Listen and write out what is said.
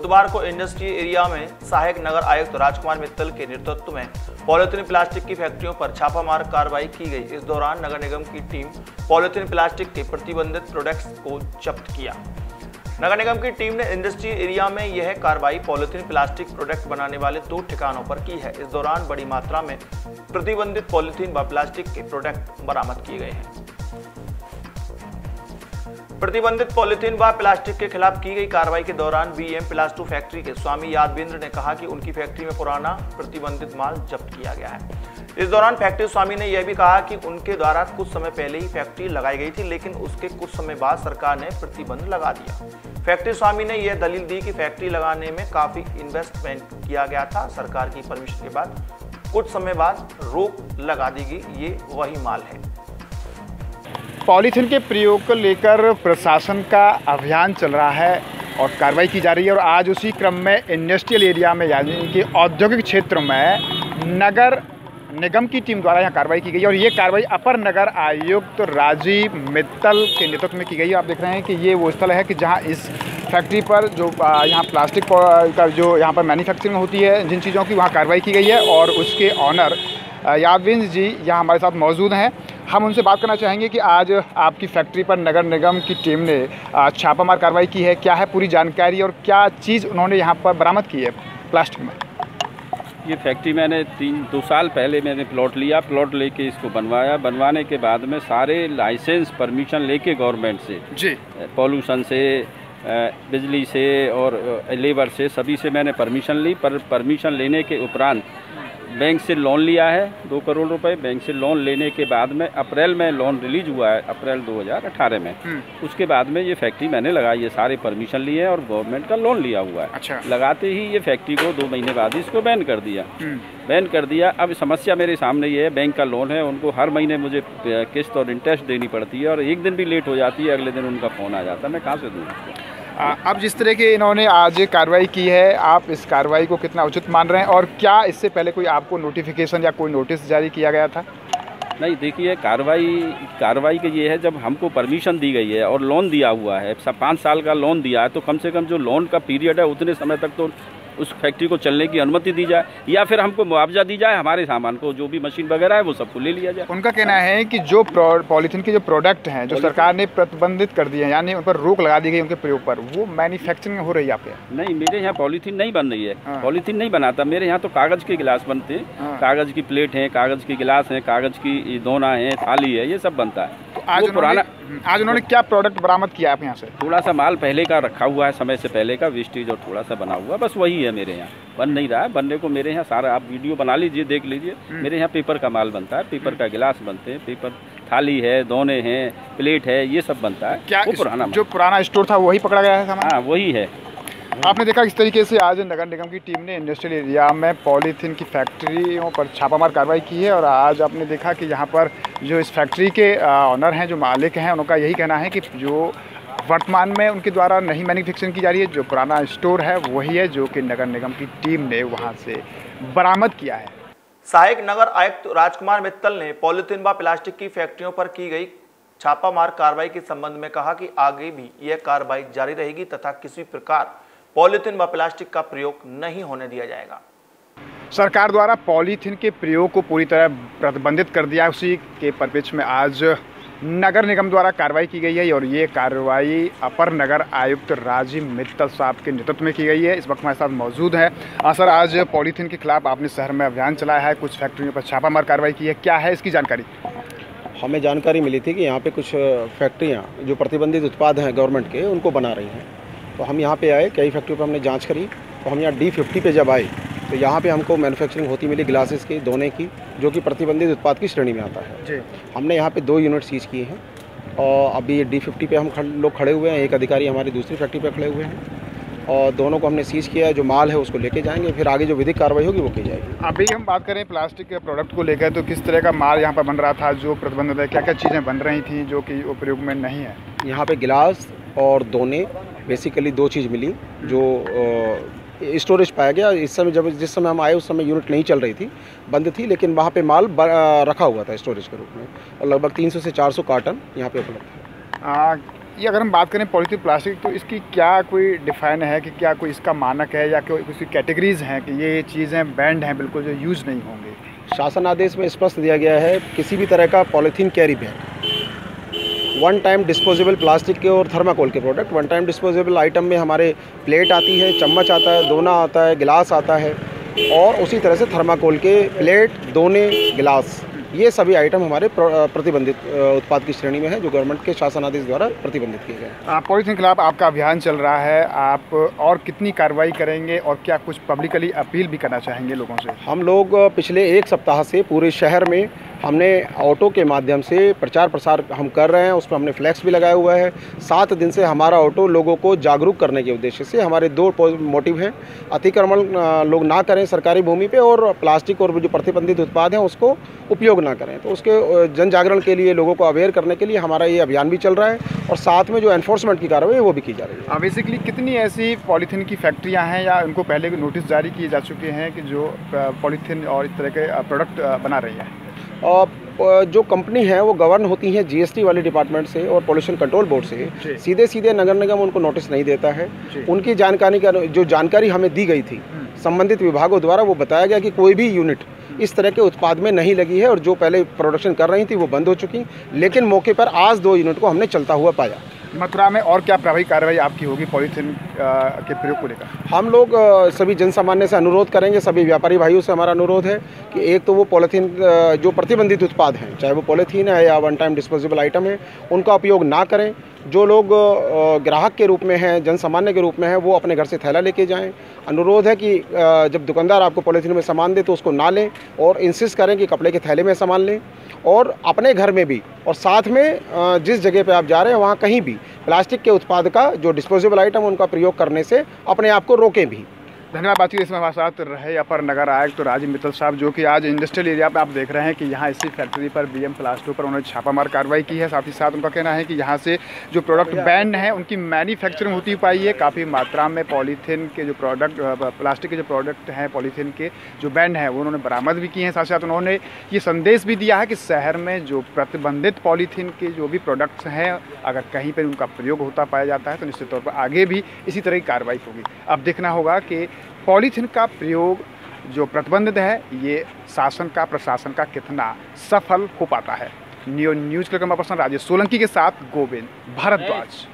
बुधवार को industry area में सहायक नगर आयुक्त राजकुमार मित्तल के नेतृत्व में पॉलिथीन प्लास्टिक की फैक्ट्रियों पर छापामार कार्रवाई की गई। इस दौरान नगर निगम की टीम पॉलिथीन प्लास्टिक के प्रतिबंधित प्रोडक्ट्स को जब्त किया। नगर निगम की टीम ने इंडस्ट्री एरिया में यह कार्रवाई पॉलिथीन प्लास्टिक प्रोडक्ट बनाने वाले 2 ठिकानों पर की है। इस दौरान बड़ी मात्रा में प्रतिबंधित पॉलिथीन व प्लास्टिक के प्रोडक्ट बरामद किए गए हैं। प्रतिबंधित पॉलिथीन व प्लास्टिक के खिलाफ की गई कार्रवाई के दौरान बीएम प्लास्टो फैक्ट्री के स्वामी यादवेंद्र ने कहा कि उनकी फैक्ट्री में पुराना प्रतिबंधित माल जब्त किया गया है। इस दौरान फैक्ट्री स्वामी ने यह भी कहा कि उनके द्वारा कुछ समय पहले ही फैक्ट्री लगाई गई थी, लेकिन उसके कुछ समय बाद सरकार ने प्रतिबंध लगा दिया। फैक्ट्री स्वामी ने यह दलील दी कि फैक्ट्री लगाने में काफी इन्वेस्टमेंट किया गया था, सरकार की परमिशन के बाद कुछ समय बाद रोक लगा दी गई। ये वही माल है। पॉलीथीन के प्रयोग को लेकर प्रशासन का अभियान चल रहा है और कार्रवाई की जा रही है और आज उसी क्रम में इंडस्ट्रियल एरिया में यानी कि औद्योगिक क्षेत्र में नगर निगम की टीम द्वारा यहाँ कार्रवाई की गई है और ये कार्रवाई अपर नगर आयुक्त राजीव मित्तल के नेतृत्व में की गई है। आप देख रहे हैं कि ये वो स्थल है कि जहाँ इस फैक्ट्री पर जो यहाँ प्लास्टिक का जो यहाँ पर मैन्युफैक्चरिंग होती है जिन चीज़ों की वहाँ कार्रवाई की गई है और उसके ऑनर यादवेंद्र जी यहाँ हमारे साथ मौजूद हैं। हम उनसे बात करना चाहेंगे कि आज आपकी फैक्ट्री पर नगर निगम की टीम ने छापामार कार्रवाई की है, क्या है पूरी जानकारी और क्या चीज़ उन्होंने यहाँ पर बरामद की है प्लास्टिक में? ये फैक्ट्री मैंने 2 साल पहले मैंने प्लॉट लिया, प्लॉट लेके इसको बनवाया। बनवाने के बाद में सारे लाइसेंस परमिशन लेके गवर्नमेंट से जी पॉल्यूशन से बिजली से और लेबर से सभी से मैंने परमिशन ली। पर परमिशन लेने के उपरांत बैंक से लोन लिया है 2 करोड़ रुपए। बैंक से लोन लेने के बाद में अप्रैल में लोन रिलीज हुआ है, अप्रैल 2018 में। उसके बाद में ये फैक्ट्री मैंने लगाई है, सारे परमिशन लिए हैं और गवर्नमेंट का लोन लिया हुआ है। अच्छा। लगाते ही ये फैक्ट्री को 2 महीने बाद इसको बैन कर दिया। बैन कर दिया। अब समस्या मेरे सामने ये है, बैंक का लोन है, उनको हर महीने मुझे किस्त और इंटरेस्ट देनी पड़ती है और एक दिन भी लेट हो जाती है, अगले दिन उनका फ़ोन आ जाता है, मैं कहाँ से दूँ? अब जिस तरह के इन्होंने आज कार्रवाई की है, आप इस कार्रवाई को कितना उचित मान रहे हैं और क्या इससे पहले कोई आपको नोटिफिकेशन या कोई नोटिस जारी किया गया था? नहीं, देखिए कार्रवाई के ये है, जब हमको परमिशन दी गई है और लोन दिया हुआ है, 5 साल का लोन दिया है, तो कम से कम जो लोन का पीरियड है उतने समय तक तो उस फैक्ट्री को चलने की अनुमति दी जाए या फिर हमको मुआवजा दी जाए, हमारे सामान को जो भी मशीन वगैरह है वो सबको ले लिया जाए। उनका कहना है कि जो पॉलीथीन के जो प्रोडक्ट हैं जो सरकार ने प्रतिबंधित कर दिए हैं, यानी उन पर रोक लगा दी गई उनके प्रयोग पर, वो मैन्युफैक्चरिंग हो रही है आपके? नहीं, मेरे यहाँ पॉलीथीन नहीं बन रही है। पॉलीथीन नहीं बनाता मेरे यहाँ, तो कागज़ के गिलास बनते हैं, कागज़ की प्लेट है, कागज़ के गिलास हैं, कागज़ की दोना है, थाली है, ये सब बनता है। आज उन्होंने क्या प्रोडक्ट बरामद किया आप यहाँ से? थोड़ा सा माल पहले का रखा हुआ है, समय से पहले का वेस्टेज और थोड़ा सा बना हुआ, बस वही है मेरे यहाँ। बन नहीं रहा है, बनने को मेरे यहाँ सारा, आप वीडियो बना लीजिए, देख लीजिए, मेरे यहाँ पेपर का माल बनता है, पेपर का गिलास बनते हैं, पेपर थाली है, दोने हैं, प्लेट है, ये सब बनता है। क्या जो पुराना स्टोर था वही पकड़ा गया है? हाँ, वही है। आपने देखा किस तरीके से आज नगर निगम की टीम ने इंडस्ट्रियल एरिया में पॉलीथीन की फैक्ट्रियों पर छापामार कार्रवाई की है और आज आपने देखा कि यहाँ पर जो इस फैक्ट्री के ऑनर हैं, जो मालिक हैं, उनका यही कहना है कि जो वर्तमान में उनके द्वारा नहीं मैन्युफैक्चरिंग की जा रही है, जो पुराना स्टोर है वही है जो कि नगर निगम की टीम ने वहाँ से बरामद किया है। सहायक नगर आयुक्त राजकुमार मित्तल ने पॉलीथीन व प्लास्टिक की फैक्ट्रियों पर की गई छापामार कार्रवाई के संबंध में कहा कि आगे भी यह कार्रवाई जारी रहेगी तथा किसी प्रकार पॉलीथीन व प्लास्टिक का प्रयोग नहीं होने दिया जाएगा। सरकार द्वारा पॉलीथीन के प्रयोग को पूरी तरह प्रतिबंधित कर दिया, उसी के परिप्रेक्ष्य में आज नगर निगम द्वारा कार्रवाई की गई है और ये कार्रवाई अपर नगर आयुक्त राजीव मित्तल साहब के नेतृत्व में की गई है। इस वक्त हमारे साथ मौजूद हैं। सर, आज पॉलीथीन के खिलाफ आपने शहर में अभियान चलाया है, कुछ फैक्ट्रियों पर छापामार कार्रवाई की है, क्या है इसकी जानकारी? हमें जानकारी मिली थी कि यहाँ पे कुछ फैक्ट्रियाँ जो प्रतिबंधित उत्पाद हैं गवर्नमेंट के, उनको बना रही हैं। तो हम यहाँ पे आए, कई फैक्ट्रियों पर हमने जांच करी। तो हम यहाँ D50 पे जब आए तो यहाँ पे हमको मैन्युफैक्चरिंग होती मिली ग्लासेस की, दोने की, जो कि प्रतिबंधित उत्पाद की श्रेणी में आता है जी। हमने यहाँ पे 2 यूनिट सीज किए हैं और अभी D50 पे हम लोग खड़े हुए हैं, एक अधिकारी हमारी दूसरी फैक्ट्री पे खड़े हुए हैं और दोनों को हमने सीज किया है। जो माल है उसको लेके जाएंगे, फिर आगे जो विधिक कार्रवाई होगी वो की जाएगी। अभी हम बात करें प्लास्टिक के प्रोडक्ट को लेकर, तो किस तरह का माल यहाँ पर बन रहा था जो प्रतिबंधित है? क्या क्या चीज़ें बन रही थी जो कि उपयोग में नहीं है? यहाँ पे गिलास और दोने, बेसिकली 2 चीज़ मिली जो स्टोरेज पाया गया। इस समय जिस समय हम आए उस समय यूनिट नहीं चल रही थी, बंद थी, लेकिन वहाँ पे माल रखा हुआ था स्टोरेज के रूप में और लगभग 300 से 400 कार्टन यहाँ पे उपलब्ध है। ये अगर हम बात करें पॉलीथीन प्लास्टिक, तो इसकी क्या कोई डिफाइन है कि क्या कोई इसका मानक है या कोई उसकी कैटेगरीज हैं कि ये चीज़ें बैंड हैं बिल्कुल जो यूज़ नहीं होंगे? शासन आदेश में स्पष्ट दिया गया है किसी भी तरह का polythene carry bag, one time disposable plastic के और थर्माकोल के product, one time disposable item में हमारे प्लेट आती है, चम्मच आता है, दोना आता है, गिलास आता है, और उसी तरह से थर्माकोल के प्लेट, दोने, गिलास, ये सभी आइटम हमारे प्रतिबंधित उत्पाद की श्रेणी में है, जो गवर्नमेंट के शासन आदेश द्वारा प्रतिबंधित किए गए। पॉलीथीन के खिलाफ आपका अभियान चल रहा है, आप और कितनी कार्रवाई करेंगे और क्या कुछ पब्लिकली अपील भी करना चाहेंगे लोगों से? हम लोग पिछले एक सप्ताह से पूरे शहर में हमने ऑटो के माध्यम से प्रचार प्रसार हम कर रहे हैं, उस पर हमने फ्लैक्स भी लगाया हुआ है। 7 दिन से हमारा ऑटो लोगों को जागरूक करने के उद्देश्य से, हमारे 2 मोटिव हैं, अतिक्रमण लोग ना करें सरकारी भूमि पे, और प्लास्टिक और जो प्रतिबंधित उत्पाद हैं उसको उपयोग ना करें। तो उसके जन जागरण के लिए, लोगों को अवेयर करने के लिए हमारा ये अभियान भी चल रहा है, और साथ में जो एनफोर्समेंट की कार्रवाई है वो भी की जा रही है। बेसिकली कितनी ऐसी पॉलीथीन की फैक्ट्रियाँ हैं या उनको पहले नोटिस जारी किए जा चुके हैं कि जो पॉलीथीन और इस तरह के प्रोडक्ट बना रही हैं? जो कंपनी है वो गवर्न होती है जीएसटी वाले डिपार्टमेंट से और पोल्यूशन कंट्रोल बोर्ड से, सीधे नगर निगम उनको नोटिस नहीं देता है। उनकी जानकारी का जो जानकारी हमें दी गई थी संबंधित विभागों द्वारा, वो बताया गया कि कोई भी यूनिट इस तरह के उत्पाद में नहीं लगी है, और जो पहले प्रोडक्शन कर रही थी वो बंद हो चुकी, लेकिन मौके पर आज 2 यूनिट को हमने चलता हुआ पाया। मथुरा में और क्या प्रभावी कार्रवाई आपकी होगी पॉलीथीन के प्रयोग को लेकर? हम लोग सभी जन सामान्य से अनुरोध करेंगे, सभी व्यापारी भाइयों से हमारा अनुरोध है कि एक तो वो पॉलीथीन जो प्रतिबंधित उत्पाद हैं, चाहे वो पॉलीथीन है या वन टाइम डिस्पोजेबल आइटम है, उनका उपयोग ना करें। जो लोग ग्राहक के रूप में हैं, जन सामान्य के रूप में हैं, वो अपने घर से थैला लेके जाएं। अनुरोध है कि जब दुकानदार आपको पॉलीथीन में सामान दे तो उसको ना लें, और इंसिस्ट करें कि कपड़े के थैले में सामान लें, और अपने घर में भी और साथ में जिस जगह पे आप जा रहे हैं वहाँ कहीं भी प्लास्टिक के उत्पाद का जो डिस्पोजेबल आइटम उनका प्रयोग करने से अपने आप को रोकें भी। धन्यवाद। बातचीत इसमें हमारे साथ रहे अपर नगर आयुक्त तो राजीव मित्तल साहब, जो कि आज इंडस्ट्रियल एरिया में आप देख रहे हैं कि यहाँ इसी फैक्ट्री पर बीएम प्लास्टो पर उन्होंने छापामार कार्रवाई की है। साथ ही साथ उनका कहना है कि यहाँ से जो प्रोडक्ट बैंड हैं उनकी मैन्युफैक्चरिंग होती पाई है। काफ़ी मात्रा में पॉलीथीन के जो प्रोडक्ट, प्लास्टिक के जो प्रोडक्ट हैं पॉलीथीन के जो बैंड हैं वो उन्होंने बरामद भी किए हैं। साथ ही साथ उन्होंने ये संदेश भी दिया है कि शहर में जो प्रतिबंधित पॉलीथीन के जो भी प्रोडक्ट्स हैं, अगर कहीं पर उनका प्रयोग होता पाया जाता है तो निश्चित तौर पर आगे भी इसी तरह की कार्रवाई होगी। अब देखना होगा कि पॉलीथीन का प्रयोग जो प्रतिबंधित है ये शासन का, प्रशासन का कितना सफल हो पाता है। न्यूज़ के कैमरा पर्सन राजेश सोलंकी के साथ गोविंद भारद्वाज।